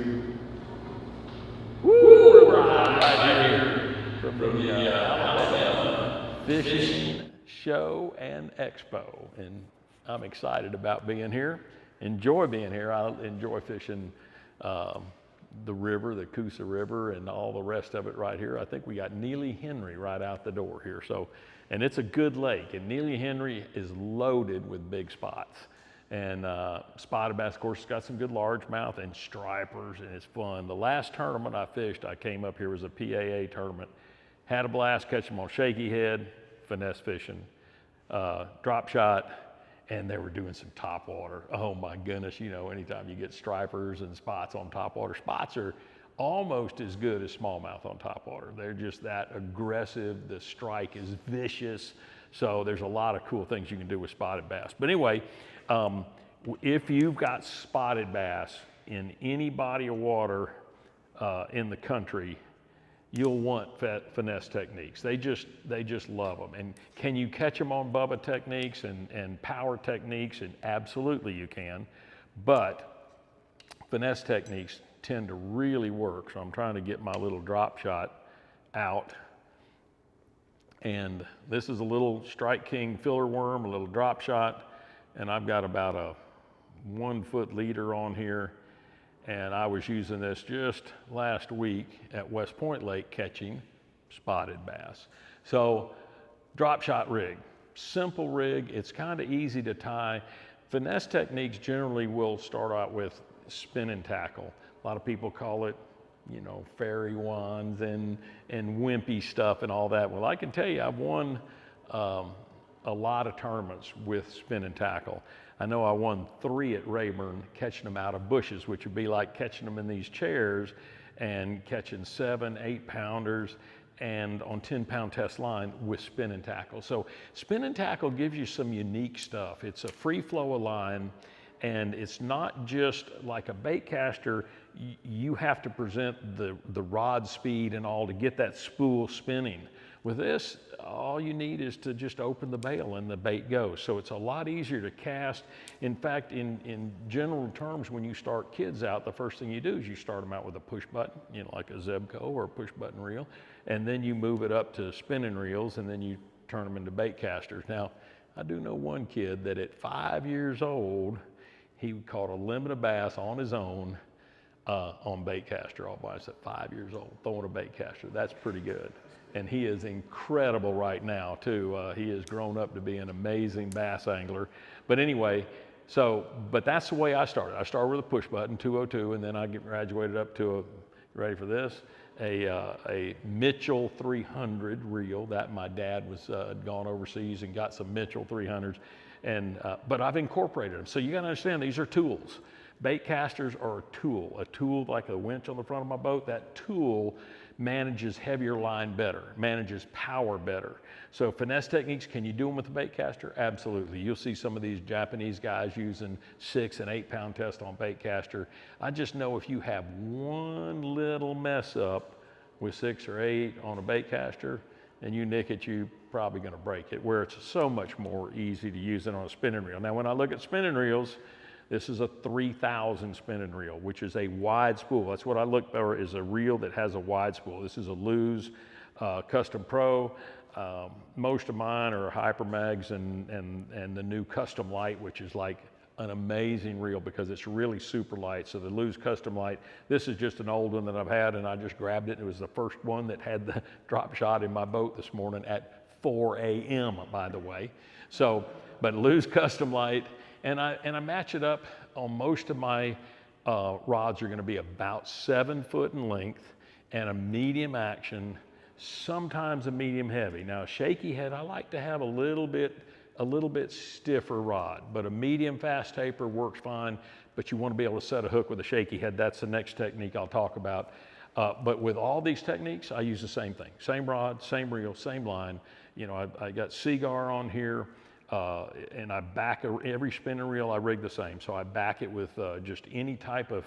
Woo! We're right here from the Alabama Fishing Show and Expo, and I'm excited about being here. Enjoy being here. I enjoy fishing the river, the Coosa River, and all the rest of it right here. I think we got Neely Henry right out the door here. So, and it's a good lake, and Neely Henry is loaded with big spots. And spotted bass, of course, it's got some good largemouth and stripers, and it's fun. The last tournament I fished, I came up here, was a PAA tournament. Had a blast catching them on shaky head, finesse fishing, drop shot, and they were doing some top water. Oh my goodness, you know, anytime you get stripers and spots on top water, spots are almost as good as smallmouth on top water. They're just that aggressive, the strike is vicious. So there's a lot of cool things you can do with spotted bass. But anyway, if you've got spotted bass in any body of water in the country, you'll want finesse techniques. They just love them. And can you catch them on Bubba techniques and power techniques? And absolutely you can. But finesse techniques tend to really work. So I'm trying to get my little drop shot out. And this is a little Strike King filler worm, a little drop shot. And I've got about a 1 foot leader on here. And I was using this just last week at West Point Lake catching spotted bass. So drop shot rig, simple rig. It's kind of easy to tie. Finesse techniques generally will start out with spin and tackle. A lot of people call it, you know, fairy wands and wimpy stuff and all that. Well, I can tell you, I've won a lot of tournaments with spin and tackle. I know I won 3 at Rayburn catching them out of bushes, which would be like catching them in these chairs and catching 7, 8 pounders and on 10-pound test line with spin and tackle. So spin and tackle gives you some unique stuff. It's a free flow of line, and it's not just like a bait caster. You have to present the rod speed and all to get that spool spinning. With this, all you need is to just open the bail and the bait goes. So it's a lot easier to cast. In fact, in general terms, when you start kids out, the first thing you do is you start them out with a push button, you know, like a Zebco or a push button reel, and then you move it up to spinning reels, and then you turn them into bait casters. Now, I do know one kid that at 5 years old, he caught a limit of bass on his own on bait caster all by himself. 5 years old, throwing a bait caster. That's pretty good. And he is incredible right now too. He has grown up to be an amazing bass angler. But anyway, but that's the way I started. I started with a push button, 202, and then I graduated up to ready for this, a Mitchell 300 reel that my dad was had gone overseas and got some Mitchell 300s. But I've incorporated them. So you gotta understand, these are tools. Bait casters are a tool like a winch on the front of my boat. That tool manages heavier line better, manages power better. So finesse techniques, can you do them with a bait caster? Absolutely. You'll see some of these Japanese guys using 6 and 8 pound test on bait caster. I just know if you have one little mess up with 6 or 8 on a bait caster and you nick it, you're probably gonna break it, where it's so much more easy to use it on a spinning reel. Now, when I look at spinning reels, this is a 3000 spinning reel, which is a wide spool. That's what I look for, is a reel that has a wide spool. This is a Lew's Custom Pro. Most of mine are Hyper Mags and the new Custom Light, which is like an amazing reel because it's really super light. So the Lew's Custom Light, this is just an old one that I've had, and I just grabbed it. It was the first one that had the drop shot in my boat this morning at 4 a.m., by the way. So, but Lew's Custom Light, and I match it up on most of my rods are gonna be about 7 foot in length and a medium action, sometimes a medium heavy. Now, a shaky head, I like to have a little bit stiffer rod, but a medium fast taper works fine, but you wanna be able to set a hook with a shaky head. That's the next technique I'll talk about. But with all these techniques, I use the same thing. Same rod, same reel, same line. You know, I got Seagar on here. And I back every spinning reel I rig the same. So I back it with just any type of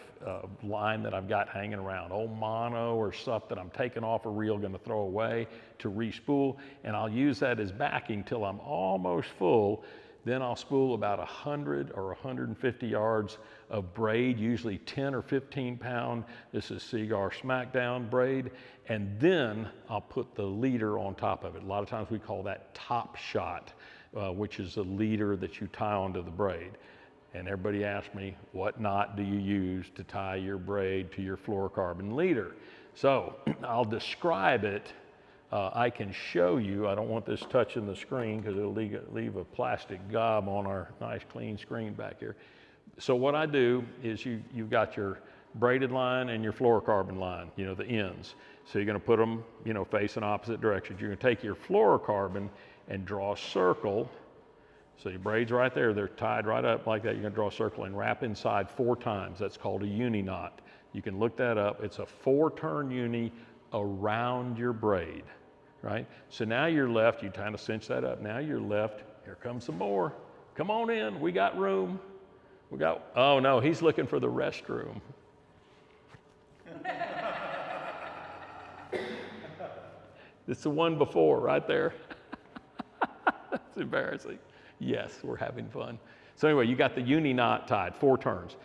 line that I've got hanging around, old mono or stuff that I'm taking off a reel, gonna throw away to re-spool. And I'll use that as backing till I'm almost full. Then I'll spool about 100 or 150 yards of braid, usually 10 or 15 pound. This is Seaguar Smackdown braid. And then I'll put the leader on top of it. A lot of times we call that top shot, which is the leader that you tie onto the braid. And everybody asks me, what knot do you use to tie your braid to your fluorocarbon leader? So I'll describe it. I can show you. I don't want this touching the screen because it'll leave a plastic gob on our nice clean screen back here. So what I do is you've got your braided line and your fluorocarbon line, you know, the ends. So you're going to put them, you know, facing opposite directions. You're going to take your fluorocarbon and draw a circle. So your braid's right there. They're tied right up like that. You're going to draw a circle and wrap inside 4 times. That's called a uni knot. You can look that up. It's a 4-turn uni around your braid. Right? So now you're left, you kind of cinch that up. Now you're left, here comes some more. Come on in, we got room. Oh no, he's looking for the restroom. It's the one before, right there. That's embarrassing. Yes, we're having fun. So anyway, you got the uni knot tied, 4 turns.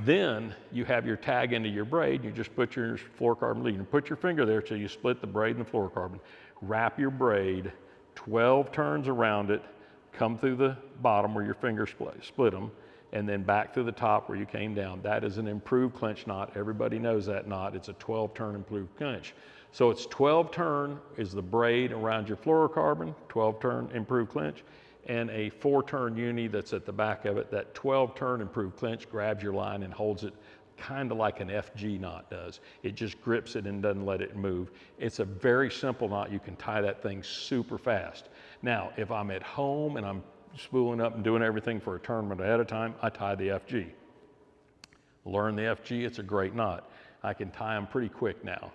Then you have your tag into your braid. You just put your fluorocarbon lead. You put your finger there till you split the braid and the fluorocarbon. Wrap your braid 12 turns around it, come through the bottom where your finger split them, and then back through the top where you came down. That is an improved clinch knot. Everybody knows that knot. It's a 12-turn improved clinch. So it's 12 turn is the braid around your fluorocarbon, 12 turn improved clinch, and a 4-turn uni that's at the back of it. That 12-turn improved clinch grabs your line and holds it kind of like an FG knot does. It just grips it and doesn't let it move. It's a very simple knot. You can tie that thing super fast. Now, if I'm at home and I'm spooling up and doing everything for a tournament ahead of time, I tie the FG. Learn the FG, it's a great knot. I can tie them pretty quick now.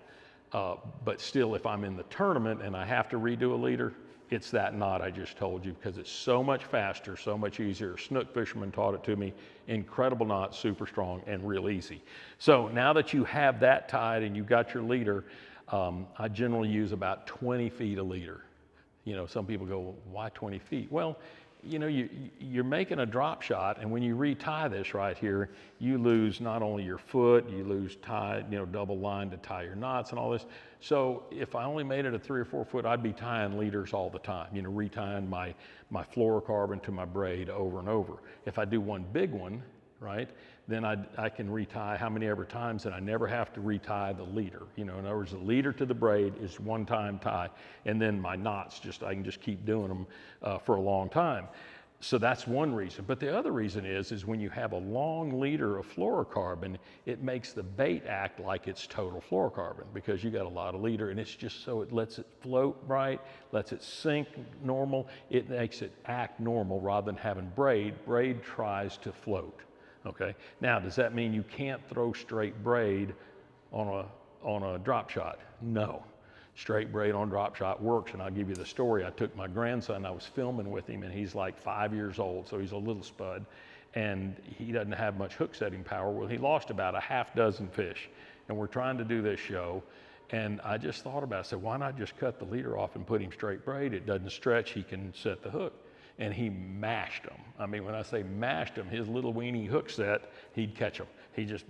But still, if I'm in the tournament and I have to redo a leader, it's that knot I just told you because it's so much faster, so much easier. Snook fisherman taught it to me. Incredible knot, super strong, and real easy. So now that you have that tied and you've got your leader, I generally use about 20 feet a leader. You know, some people go, well, why 20 feet? Well, you know, you're making a drop shot, and when you retie this right here, you lose not only your foot, you lose double line to tie your knots and all this. So if I only made it a 3 or 4 foot, I'd be tying leaders all the time, you know, retying my fluorocarbon to my braid over and over. If I do one big one, right, then I can retie how many ever times, and I never have to retie the leader. You know, in other words, the leader to the braid is 1-time tie, and then my knots, I can just keep doing them for a long time. So that's one reason. But the other reason is when you have a long leader of fluorocarbon, it makes the bait act like it's total fluorocarbon because you got a lot of leader, and it's just so it lets it float right, lets it sink normal. It makes it act normal rather than having braid. Braid tries to float. Okay. Now, does that mean you can't throw straight braid on a drop shot? No. Straight braid on drop shot works, and I'll give you the story. I took my grandson, I was filming with him, and he's like 5 years old, so he's a little spud, and he doesn't have much hook setting power. Well, he lost about a half dozen fish, and we're trying to do this show, and I just thought about it. I said, why not just cut the leader off and put him straight braid? It doesn't stretch, he can set the hook. And he mashed them. I mean, when I say mashed them, his little weenie hook set, he'd catch them. He just,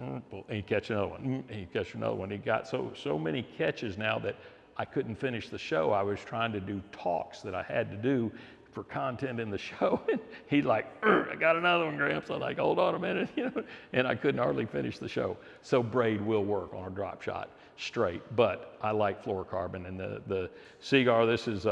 he'd catch another one, he'd catch another one. He got so many catches now that I couldn't finish the show. I was trying to do talks that I had to do for content in the show. And he'd like, I got another one, Gramps. I'm like, hold on a minute, you know, and I couldn't hardly finish the show. So braid will work on a drop shot straight, but I like fluorocarbon. And the Seaguar, this is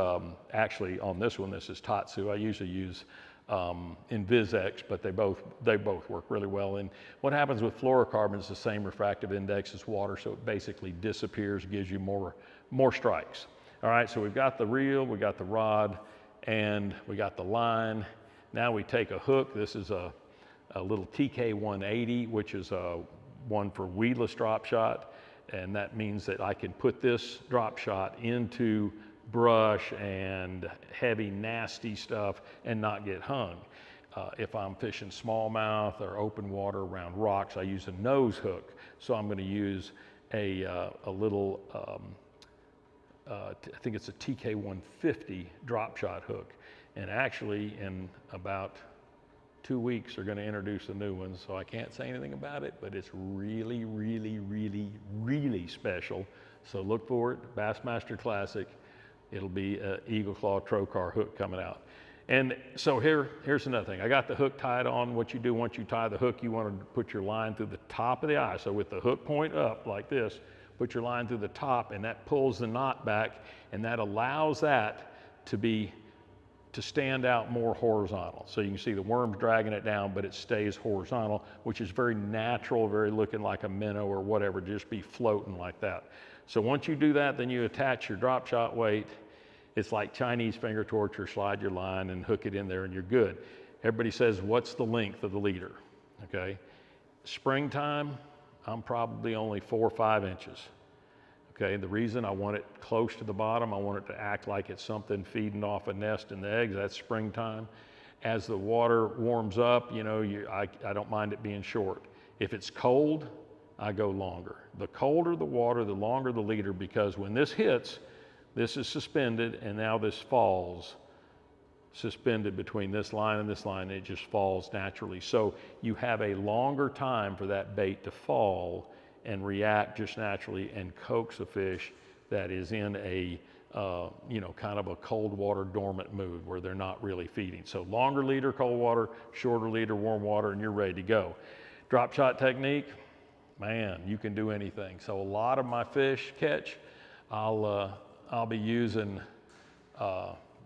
actually on this one, this is Tatsu. I usually use InvizX, but they both work really well. And what happens with fluorocarbon is the same refractive index as water, so it basically disappears, gives you more strikes. All right, so we've got the reel, we got the rod, and we got the line. Now we take a hook. This is a little TK 180, which is one for weedless drop shot. And that means that I can put this drop shot into brush and heavy, nasty stuff and not get hung. If I'm fishing smallmouth or open water around rocks, I use a nose hook. So I'm going to use a little, I think it's a TK 150 drop shot hook. And actually, in about 2 weeks, they're going to introduce a new one, so I can't say anything about it, but it's really, really, really, really special. So look for it, Bassmaster Classic. It'll be an Eagle Claw Trocar hook coming out. And so here's another thing. I got the hook tied on. What you do once you tie the hook, you want to put your line through the top of the eye. So with the hook point up like this, put your line through the top, and that pulls the knot back, and that allows that to stand out more horizontal. So you can see the worm's dragging it down, but it stays horizontal, which is very natural, very looking like a minnow or whatever, just be floating like that. So once you do that, then you attach your drop shot weight. It's like Chinese finger torture, slide your line and hook it in there and you're good. Everybody says, what's the length of the leader, okay? Springtime, I'm probably only 4 or 5 inches. Okay, the reason I want it close to the bottom, I want it to act like it's something feeding off a nest and the eggs, that's springtime. As the water warms up, you know, I don't mind it being short. If it's cold, I go longer. The colder the water, the longer the leader, because when this hits, this is suspended, and now this falls suspended between this line and this line, and it just falls naturally. So you have a longer time for that bait to fall and react just naturally and coax a fish that is in a, you know, kind of a cold water dormant mood where they're not really feeding. So longer leader, cold water, shorter leader, warm water, and you're ready to go. Drop shot technique, man, you can do anything. So a lot of my fish catch, I'll be using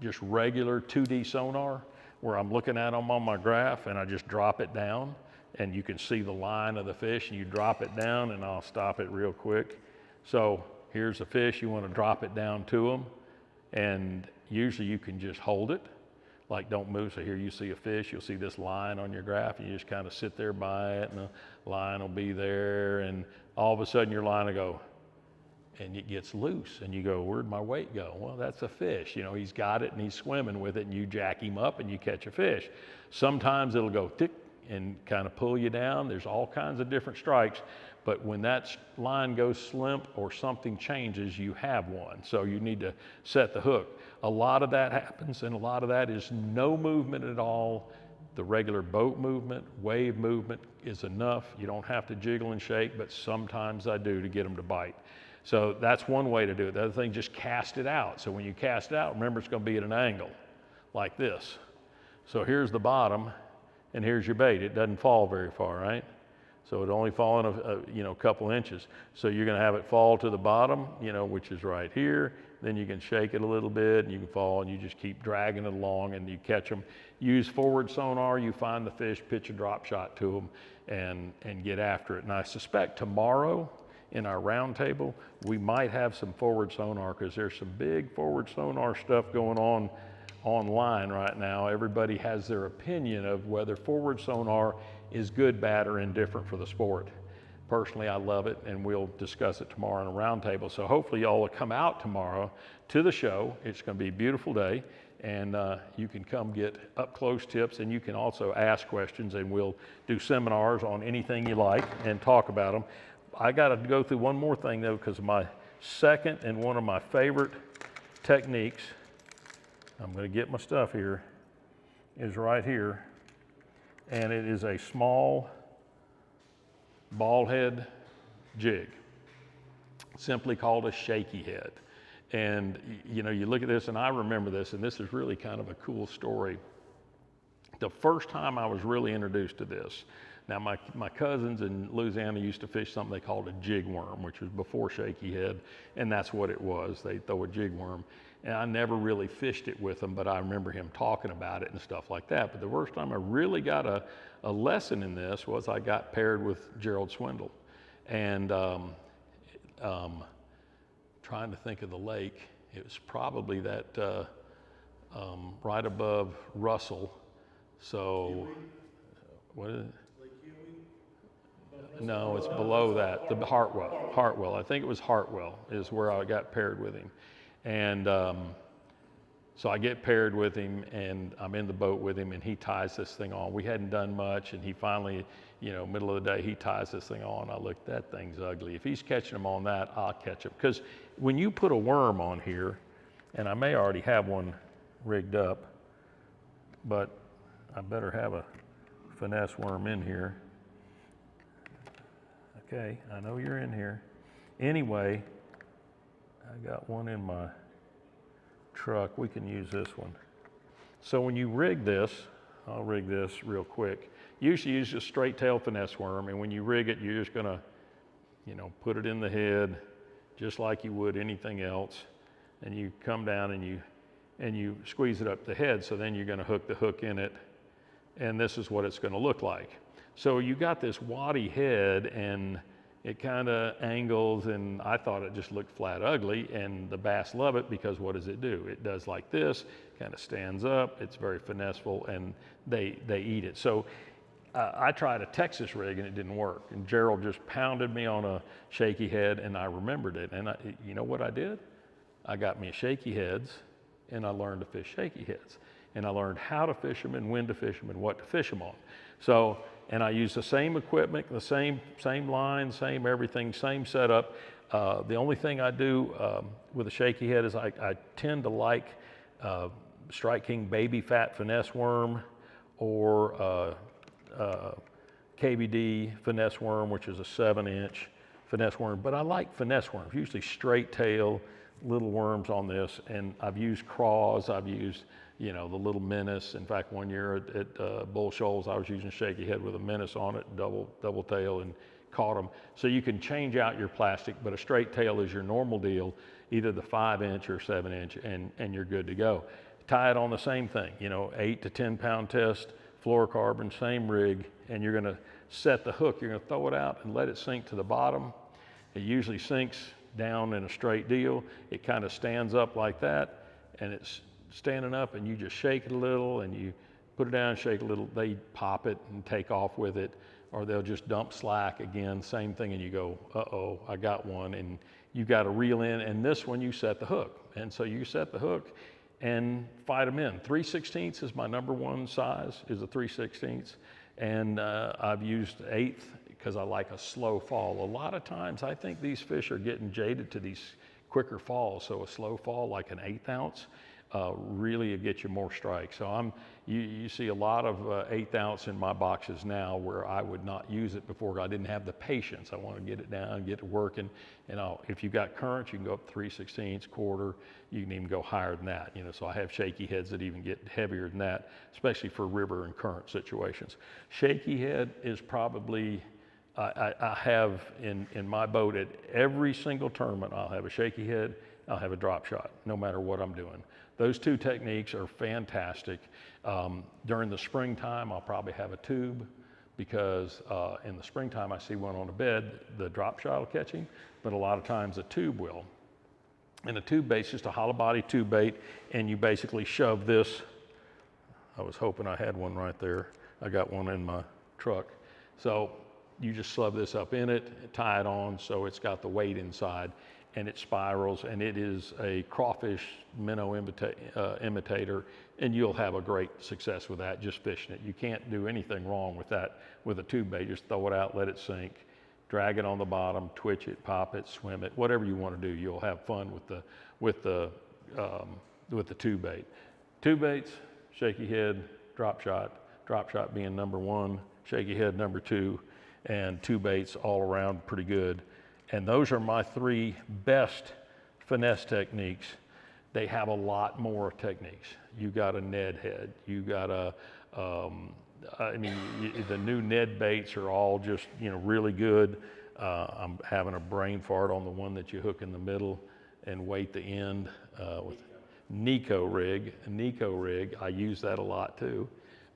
just regular 2D sonar where I'm looking at them on my graph and I just drop it down and you can see the line of the fish and you drop it down and I'll stop it real quick. So here's a fish, you want to drop it down to them and usually you can just hold it, like don't move. So here you see a fish, you'll see this line on your graph and you just kind of sit there by it and the line will be there and all of a sudden your line will go, and it gets loose and you go, where'd my weight go? Well, that's a fish. You know, he's got it and he's swimming with it and you jack him up and you catch a fish. Sometimes it'll go tick and kind of pull you down. There's all kinds of different strikes, but when that line goes limp or something changes, you have one. So you need to set the hook. A lot of that happens and a lot of that is no movement at all. The regular boat movement, wave movement is enough. You don't have to jiggle and shake, but sometimes I do to get them to bite. So that's one way to do it. The other thing, just cast it out. So when you cast it out, remember it's going to be at an angle like this. So here's the bottom and here's your bait. It doesn't fall very far, right? So it only fall in a couple inches. So you're going to have it fall to the bottom, you know, which is right here. Then you can shake it a little bit and you can fall and you just keep dragging it along and you catch them. Use forward sonar, you find the fish, pitch a drop shot to them and get after it. And I suspect tomorrow, in our round table, we might have some forward sonar because there's some big forward sonar stuff going on online right now. Everybody has their opinion of whether forward sonar is good, bad, or indifferent for the sport. Personally, I love it, and we'll discuss it tomorrow on a round table. So hopefully y'all will come out tomorrow to the show. It's going to be a beautiful day, and you can come get up close tips, and you can also ask questions, and we'll do seminars on anything you like and talk about them. I got to go through one more thing though, because my second and one of my favorite techniques, I'm going to get my stuff here, is right here. And it is a small ball head jig, simply called a shaky head. And you know, you look at this and I remember this, and this is really kind of a cool story. The first time I was really introduced to this, now my cousins in Louisiana used to fish something they called a jig worm, which was before shaky head, and that's what it was. They throw a jig worm. And I never really fished it with them, but I remember him talking about it and stuff like that. But the first time I really got a lesson in this was I got paired with Gerald Swindle. And trying to think of the lake, it was probably that right above Russell. So, what is it? No, it's below that, the Hartwell. I think it was Hartwell is where I got paired with him. And so I get paired with him and I'm in the boat with him and he ties this thing on. We hadn't done much and he finally, you know, middle of the day, he ties this thing on. I look, that thing's ugly. If he's catching them on that, I'll catch him. Because when you put a worm on here, and I may already have one rigged up, but I better have a finesse worm in here. Okay, I know you're in here. Anyway, I got one in my truck. We can use this one. So when you rig this, I'll rig this real quick. Usually use a straight tail finesse worm, and when you rig it, you're just gonna, you know, put it in the head just like you would anything else, and you come down and you squeeze it up the head. So then you're gonna hook the hook in it, and this is what it's gonna look like. So you got this waddy head, and it kind of angles, and I thought it just looked flat ugly, and the bass love it because what does it do? It does like this, kind of stands up, it's very finesseful, and they eat it. So I tried a Texas rig and it didn't work, and Gerald just pounded me on a shaky head, and I remembered it, and you know what I did? I got me a shaky heads, and I learned to fish shaky heads, and I learned how to fish them and when to fish them and what to fish them on. So, and I use the same equipment, the same line, same everything, same setup. The only thing I do with a shaky head is I tend to like Strike King baby fat finesse worm, or KVD finesse worm, which is a 7-inch finesse worm. But I like finesse worms, usually straight tail little worms on this. And I've used craws, I've used, you know, the little menace. In fact, one year at Bull Shoals, I was using shaky head with a menace on it, double tail, and caught them. So you can change out your plastic, but a straight tail is your normal deal, either the 5-inch or 7-inch, and you're good to go. Tie it on the same thing, you know, 8 to 10 pound test, fluorocarbon, same rig, and you're gonna set the hook. You're gonna throw it out and let it sink to the bottom. It usually sinks down in a straight deal. It kind of stands up like that, and it's standing up, and you just shake it a little, and you put it down, shake a little, they pop it and take off with it, or they'll just dump slack again, same thing, and you go, uh-oh, I got one, and you got to reel in, and this one you set the hook. And so you set the hook and fight them in. 3/16 is my number one size, is a 3/16, and I've used 1/8 because I like a slow fall. A lot of times I think these fish are getting jaded to these quicker falls, so a slow fall like an 1/8 ounce really get you more strikes. So you see a lot of 1/8 ounce in my boxes now where I would not use it before. I didn't have the patience. I want to get it down, get it working. And if you've got currents, you can go up 3/16, quarter. You can even go higher than that. You know, so I have shaky heads that even get heavier than that, especially for river and current situations. Shaky head is probably, I have in my boat at every single tournament, I'll have a shaky head, I'll have a drop shot, no matter what I'm doing. Those two techniques are fantastic. During the springtime, I'll probably have a tube, because in the springtime I see one on a bed, the drop shot will catch him, but a lot of times a tube will. And a tube bait's just a hollow body tube bait, and you basically shove this. I was hoping I had one right there. I got one in my truck. So you just shove this up in it, tie it on so it's got the weight inside, and it spirals, and it is a crawfish minnow imitator, and you'll have a great success with that, just fishing it. You can't do anything wrong with that with a tube bait. Just throw it out, let it sink, drag it on the bottom, twitch it, pop it, swim it, whatever you want to do. You'll have fun with the tube bait. Tube baits, shaky head, drop shot being number one, shaky head number two, and tube baits all around pretty good. And those are my three best finesse techniques. They have a lot more techniques. You got a Ned head, you got a, the new Ned baits are all just, you know, really good. I'm having a brain fart on the one that you hook in the middle and weight the end with Nico rig. I use that a lot too.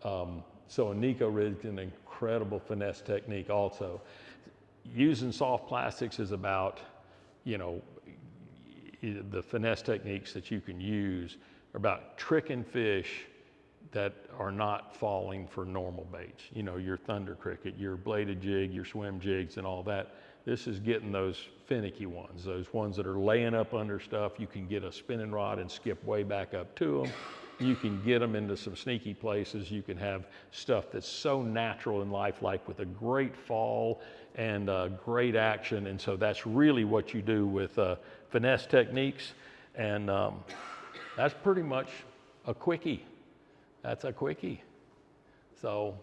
So a Nico rig is an incredible finesse technique also. Using soft plastics is about, you know, the finesse techniques that you can use are about tricking fish that are not falling for normal baits. You know, your thunder cricket, your bladed jig, your swim jigs and all that. This is getting those finicky ones, those ones that are laying up under stuff. You can get a spinning rod and skip way back up to them. You can get them into some sneaky places. You can have stuff that's so natural and lifelike with a great fall and great action. And so that's really what you do with finesse techniques. And that's pretty much a quickie. That's a quickie. So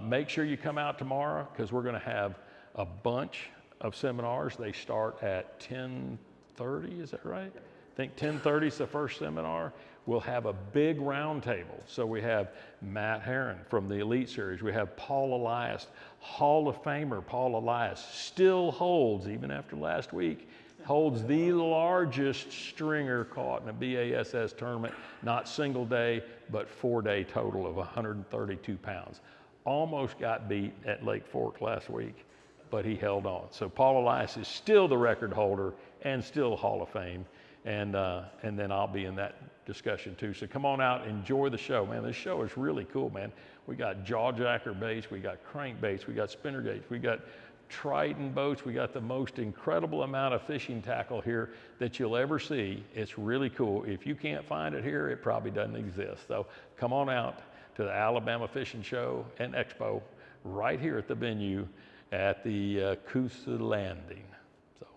Make sure you come out tomorrow because we're going to have a bunch of seminars. They start at 10:30, is that right? I think 10:30 is the first seminar. We'll have a big round table. So we have Matt Herron from the Elite Series. We have Paul Elias, Hall of Famer Paul Elias, still holds, even after last week, holds the largest stringer caught in a BASS tournament, not single day, but 4-day total of 132 pounds. Almost got beat at Lake Fork last week, but he held on. So Paul Elias is still the record holder and still Hall of Fame. And then I'll be in that discussion too. So come on out, enjoy the show, man. This show is really cool, man. We got jawjacker baits, we got crankbaits, we got spinner gates, we got Triton boats, we got the most incredible amount of fishing tackle here that you'll ever see. It's really cool. If you can't find it here, it probably doesn't exist. So come on out to the Alabama Fishing Show and Expo right here at the venue at the Coosa Landing. So.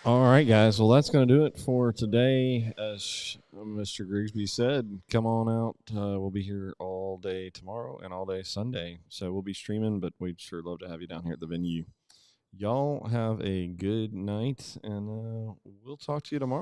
All right, guys. Well, that's going to do it for today. As Mr. Grisby said, come on out. We'll be here all day tomorrow and all day Sunday. So we'll be streaming, but we'd sure love to have you down here at the venue. Y'all have a good night, and we'll talk to you tomorrow.